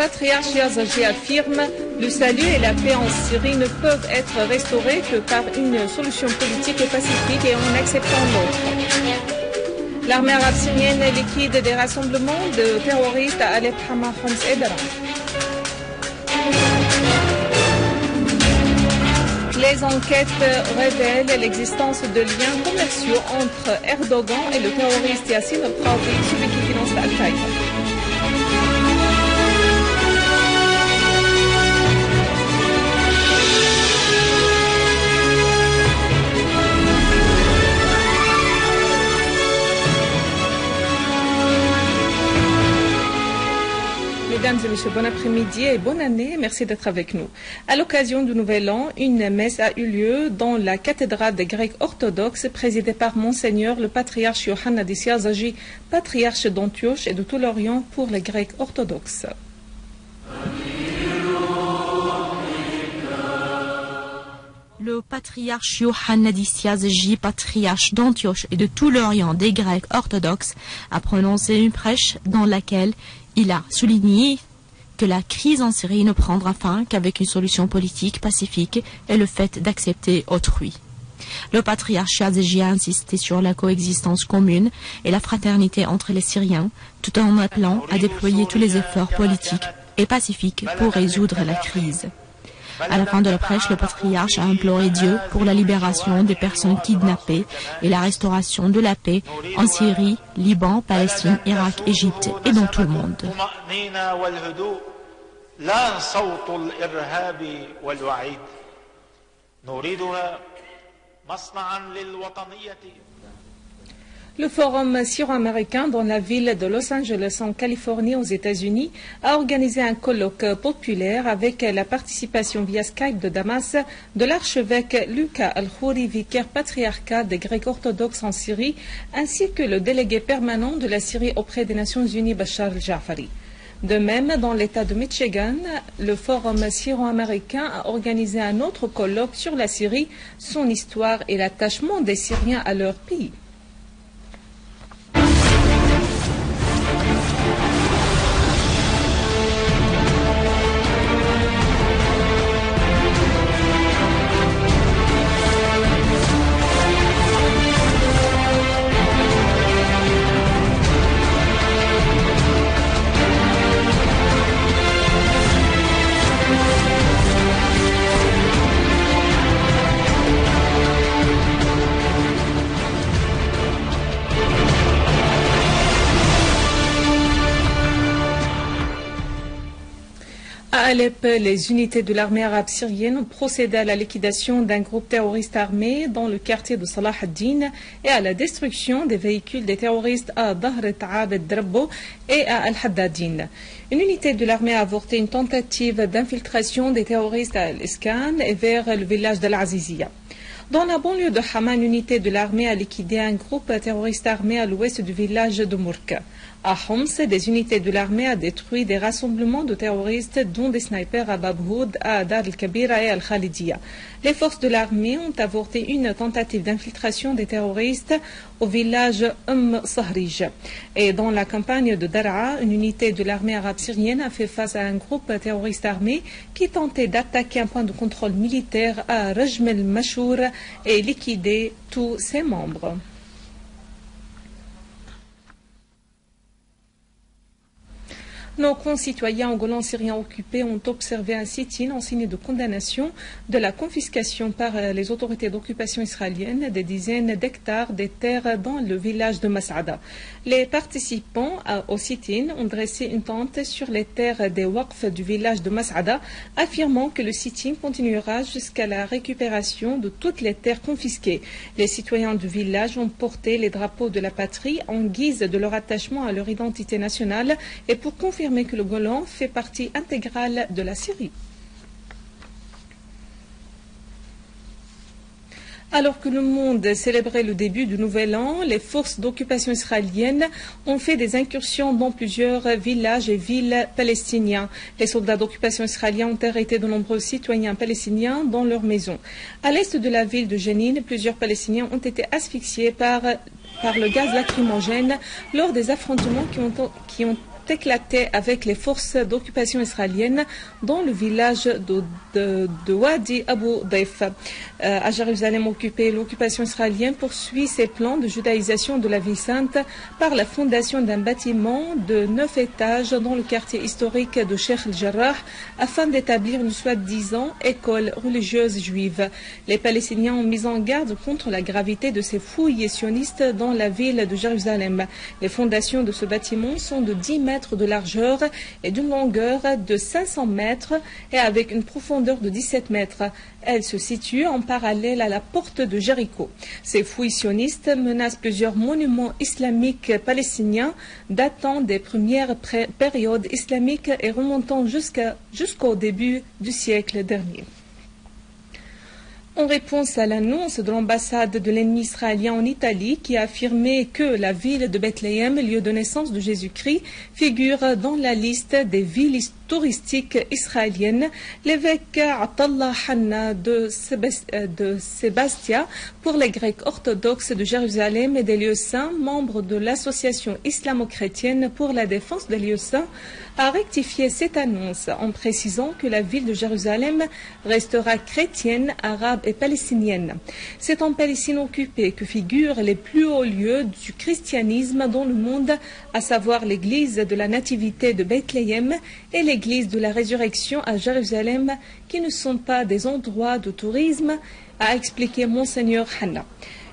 patriarche Yazdaji affirme « Le salut et la paix en Syrie ne peuvent être restaurés que par une solution politique et pacifique et en acceptant l'autre. » L'armée arabe syrienne liquide des rassemblements de terroristes à Alep, Hama, Homs et Daraa. Les enquêtes révèlent l'existence de liens commerciaux entre Erdogan et le terroriste Yassin al-Qadhi, celui qui finance Al-Qaïda. Mesdames et messieurs, bon après-midi et bonne année. Merci d'être avec nous. À l'occasion du Nouvel An, une messe a eu lieu dans la cathédrale des Grecs orthodoxes présidée par Monseigneur le patriarche Yohannis Yazdaji, patriarche d'Antioche et de tout l'Orient pour les Grecs orthodoxes. Le patriarche Yohannis Yazdaji, patriarche d'Antioche et de tout l'Orient des Grecs orthodoxes, a prononcé une prêche dans laquelle il a souligné que la crise en Syrie ne prendra fin qu'avec une solution politique pacifique et le fait d'accepter autrui. Le patriarche Yazdaji a insisté sur la coexistence commune et la fraternité entre les Syriens, tout en appelant à déployer tous les efforts politiques et pacifiques pour résoudre la crise. À la fin de la prêche, le patriarche a imploré Dieu pour la libération des personnes kidnappées et la restauration de la paix en Syrie, Liban, Palestine, Irak, Égypte et dans tout le monde. Le Forum syro-américain dans la ville de Los Angeles en Californie aux États-Unis a organisé un colloque populaire avec la participation via Skype de Damas de l'archevêque Lucas Al-Khouri, vicaire patriarcal des Grecs orthodoxes en Syrie, ainsi que le délégué permanent de la Syrie auprès des Nations Unies Bachar el-Jafari. De même, dans l'État de Michigan, le Forum syro-américain a organisé un autre colloque sur la Syrie, son histoire et l'attachement des Syriens à leur pays. À Alep, les unités de l'armée arabe syrienne ont procédé à la liquidation d'un groupe terroriste armé dans le quartier de Salah ad-Din et à la destruction des véhicules des terroristes à Dahr Ta'ab al-Drabbo et à Al-Haddadin. Une unité de l'armée a avorté une tentative d'infiltration des terroristes à Al-Iskan et vers le village d'Al-Azizia. Dans la banlieue de Hama, une unité de l'armée a liquidé un groupe terroriste armé à l'ouest du village de Mourka. À Homs, des unités de l'armée ont détruit des rassemblements de terroristes, dont des snipers à Babhoud, à Dar el-Kabira et à Al-Khalidia. Les forces de l'armée ont avorté une tentative d'infiltration des terroristes au village Sahrij. Et dans la campagne de Daraa, une unité de l'armée arabe syrienne a fait face à un groupe terroriste armé qui tentait d'attaquer un point de contrôle militaire à Rajm el-Mashour et liquider tous ses membres. Nos concitoyens au Golan syrien occupé ont observé un sit-in en signe de condamnation de la confiscation par les autorités d'occupation israéliennes des dizaines d'hectares des terres dans le village de Mas'ada. Les participants au sit-in ont dressé une tente sur les terres des Waqf du village de Mas'ada, affirmant que le sit-in continuera jusqu'à la récupération de toutes les terres confisquées. Les citoyens du village ont porté les drapeaux de la patrie en guise de leur attachement à leur identité nationale et pour confirmer que le Golan fait partie intégrale de la Syrie. Alors que le monde célébrait le début du Nouvel An, les forces d'occupation israéliennes ont fait des incursions dans plusieurs villages et villes palestiniens. Les soldats d'occupation israéliens ont arrêté de nombreux citoyens palestiniens dans leurs maisons. À l'est de la ville de Jenin, plusieurs Palestiniens ont été asphyxiés par le gaz lacrymogène lors des affrontements qui ont éclaté avec les forces d'occupation israéliennes dans le village de Wadi Abu Daif. À Jérusalem occupée, l'occupation israélienne poursuit ses plans de judaïsation de la ville sainte par la fondation d'un bâtiment de 9 étages dans le quartier historique de Sheikh el-Jarrah afin d'établir une soi-disant école religieuse juive. Les Palestiniens ont mis en garde contre la gravité de ces fouilles sionistes dans la ville de Jérusalem. Les fondations de ce bâtiment sont de 10 mètres de largeur et d'une longueur de 500 mètres et avec une profondeur de 17 mètres. Elle se situe en parallèle à la porte de Jéricho. Ces fouilles sionistes menacent plusieurs monuments islamiques palestiniens datant des premières périodes islamiques et remontant jusqu'au début du siècle dernier. En réponse à l'annonce de l'ambassade de l'ennemi israélien en Italie qui a affirmé que la ville de Bethléem, lieu de naissance de Jésus-Christ, figure dans la liste des villes touristiques israéliennes, l'évêque Atallah Hanna de Sébastia pour les Grecs orthodoxes de Jérusalem et des lieux saints, membre de l'association islamo-chrétienne pour la défense des lieux saints, a rectifié cette annonce en précisant que la ville de Jérusalem restera chrétienne, arabe et palestinienne. C'est en Palestine occupée que figurent les plus hauts lieux du christianisme dans le monde, à savoir l'église de la Nativité de Bethléem et l'église de la Résurrection à Jérusalem, qui ne sont pas des endroits de tourisme, a expliqué Monseigneur Hanna.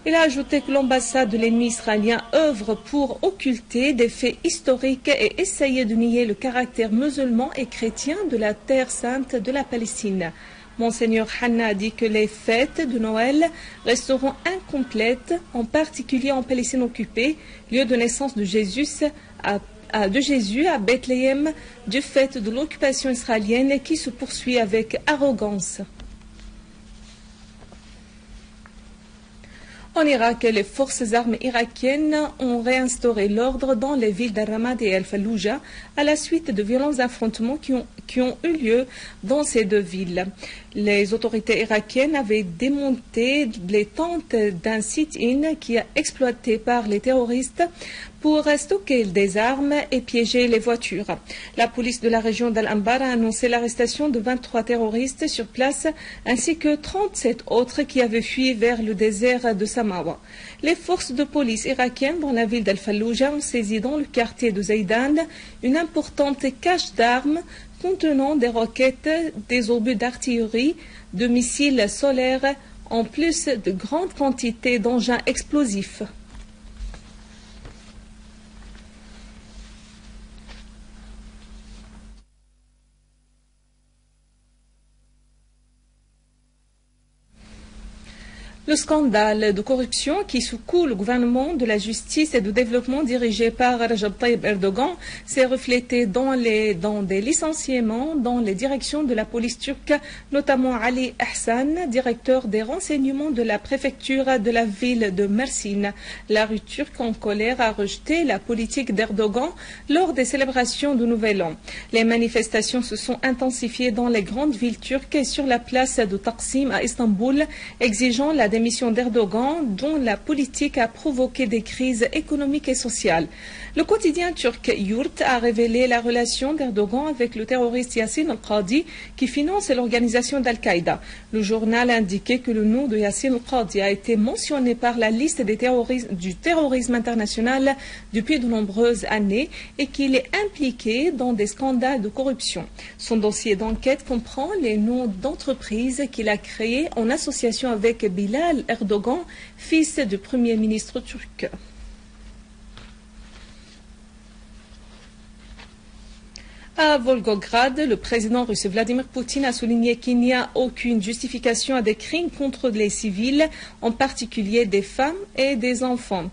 Il a ajouté que l'ambassade de l'ennemi israélien œuvre pour occulter des faits historiques et essayer de nier le caractère musulman et chrétien de la terre sainte de la Palestine. Monseigneur Hanna a dit que les fêtes de Noël resteront incomplètes, en particulier en Palestine occupée, lieu de naissance de Jésus à Bethléem, du fait de l'occupation israélienne qui se poursuit avec arrogance. En Irak, les forces armées irakiennes ont réinstauré l'ordre dans les villes d'Al-Ramad et Al-Fallujah à la suite de violents affrontements qui ont eu lieu dans ces deux villes. Les autorités irakiennes avaient démonté les tentes d'un sit-in qui est exploité par les terroristes pour stocker des armes et piéger les voitures. La police de la région d'Al-Anbar a annoncé l'arrestation de 23 terroristes sur place ainsi que 37 autres qui avaient fui vers le désert de Samawa. Les forces de police irakiennes dans la ville d'Al-Fallujah ont saisi dans le quartier de Zaydan une importante cache d'armes contenant des roquettes, des obus d'artillerie, de missiles solaires, en plus de grandes quantités d'engins explosifs. Le scandale de corruption qui secoue le gouvernement de la justice et du développement dirigé par Recep Tayyip Erdogan s'est reflété dans des licenciements dans les directions de la police turque, notamment Ali Ahsan, directeur des renseignements de la préfecture de la ville de Mersin. La rue turque en colère a rejeté la politique d'Erdogan lors des célébrations du Nouvel An. Les manifestations se sont intensifiées dans les grandes villes turques et sur la place de Taksim à Istanbul, exigeant la démission d'Erdogan, dont la politique a provoqué des crises économiques et sociales. Le quotidien turc Yurt a révélé la relation d'Erdogan avec le terroriste Yassine al-Qadi qui finance l'organisation d'Al-Qaïda. Le journal a indiqué que le nom de Yassine al-Qadi a été mentionné par la liste du terrorisme international depuis de nombreuses années et qu'il est impliqué dans des scandales de corruption. Son dossier d'enquête comprend les noms d'entreprises qu'il a créées en association avec Bilal Erdogan, fils du Premier ministre turc. À Volgograd, le président russe Vladimir Poutine a souligné qu'il n'y a aucune justification à des crimes contre les civils, en particulier des femmes et des enfants.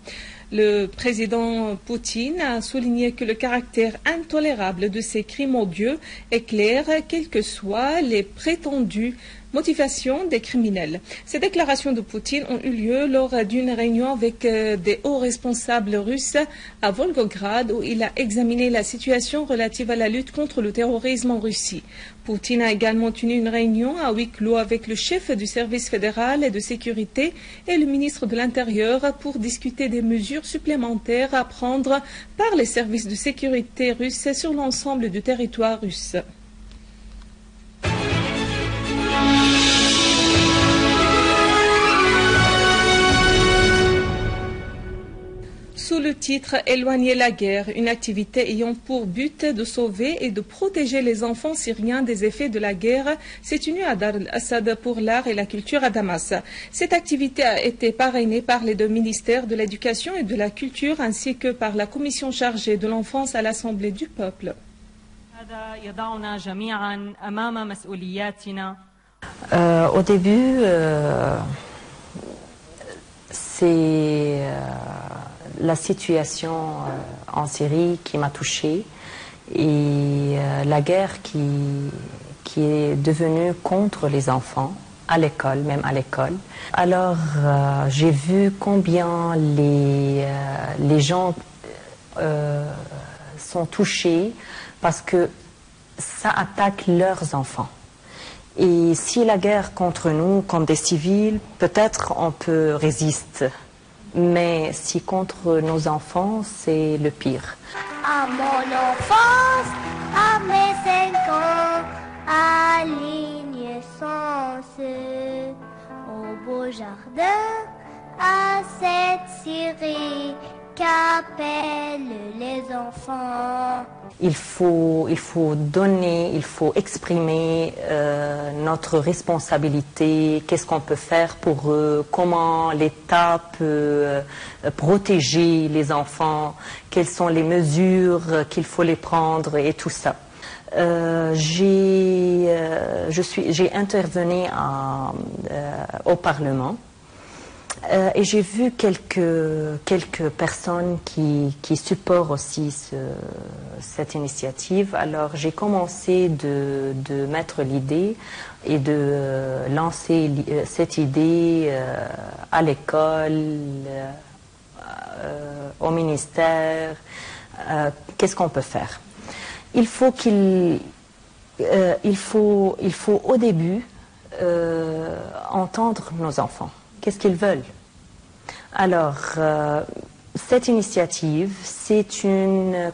Le président Poutine a souligné que le caractère intolérable de ces crimes odieux est clair, quels que soient les prétendus motivation des criminels. Ces déclarations de Poutine ont eu lieu lors d'une réunion avec des hauts responsables russes à Volgograd où il a examiné la situation relative à la lutte contre le terrorisme en Russie. Poutine a également tenu une réunion à huis clos avec le chef du service fédéral de sécurité et le ministre de l'Intérieur pour discuter des mesures supplémentaires à prendre par les services de sécurité russes sur l'ensemble du territoire russe. Sous le titre « Éloigner la guerre », une activité ayant pour but de sauver et de protéger les enfants syriens des effets de la guerre, s'est tenue à Dar al-Assad pour l'art et la culture à Damas. Cette activité a été parrainée par les deux ministères de l'Éducation et de la Culture ainsi que par la commission chargée de l'enfance à l'Assemblée du peuple. Au début, c'est la situation en Syrie qui m'a touchée et la guerre qui est devenue contre les enfants à l'école, même à l'école. Alors j'ai vu combien les gens sont touchés parce que ça attaque leurs enfants. Et si la guerre contre nous, comme des civils, peut-être on peut résister. Mais si contre nos enfants, c'est le pire. À mon enfance, à mes 5 ans, à l'ignorance, au beau jardin, à cette Syrie qu'appellent les enfants. Il faut donner, il faut exprimer notre responsabilité, qu'est-ce qu'on peut faire pour eux, comment l'État peut protéger les enfants, quelles sont les mesures qu'il faut les prendre et tout ça. J'ai intervenu au Parlement. Et j'ai vu quelques personnes qui supportent aussi cette initiative. Alors j'ai commencé de mettre l'idée et de lancer cette idée à l'école, au ministère. Qu'est-ce qu'on peut faire? Il faut au début entendre nos enfants. Qu'est-ce qu'ils veulent? Alors, cette initiative, c'est une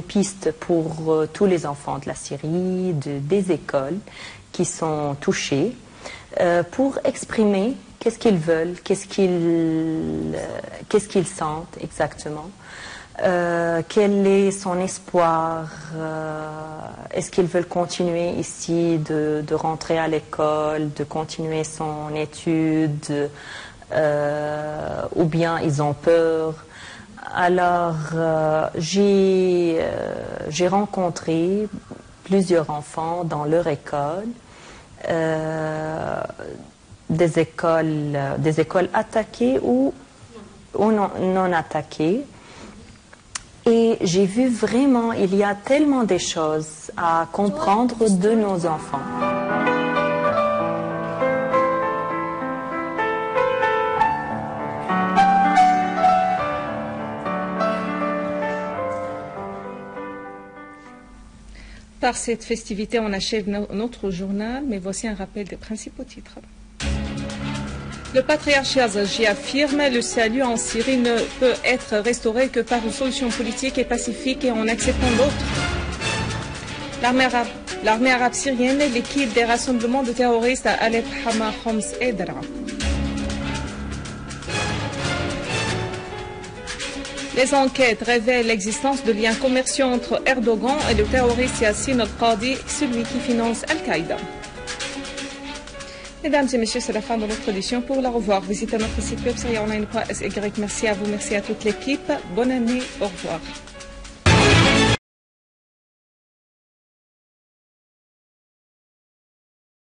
piste pour tous les enfants de la Syrie, des écoles qui sont touchés, pour exprimer qu'est-ce qu'ils veulent, qu'est-ce qu'ils sentent exactement, quel est son espoir, est-ce qu'ils veulent continuer ici, de rentrer à l'école, de continuer son étude, ou bien ils ont peur. Alors j'ai rencontré plusieurs enfants dans leur école, des écoles attaquées ou non attaquées. Et j'ai vu vraiment, il y a tellement de choses à comprendre de nos enfants. Par cette festivité, on achève notre journal, mais voici un rappel des principaux titres. Le patriarche Yazdaji affirme « Le salut en Syrie ne peut être restauré que par une solution politique et pacifique et en acceptant l'autre. » L'armée arabe syrienne liquide des rassemblements de terroristes à Alep, Hama, Homs et Daraa. Les enquêtes révèlent l'existence de liens commerciaux entre Erdogan et le terroriste Yassine al-Qadi, celui qui finance Al-Qaïda. Mesdames et messieurs, c'est la fin de notre édition. Pour la revoir, visitez notre site web syriaonline.sy. Merci à vous, merci à toute l'équipe. Bonne année, au revoir.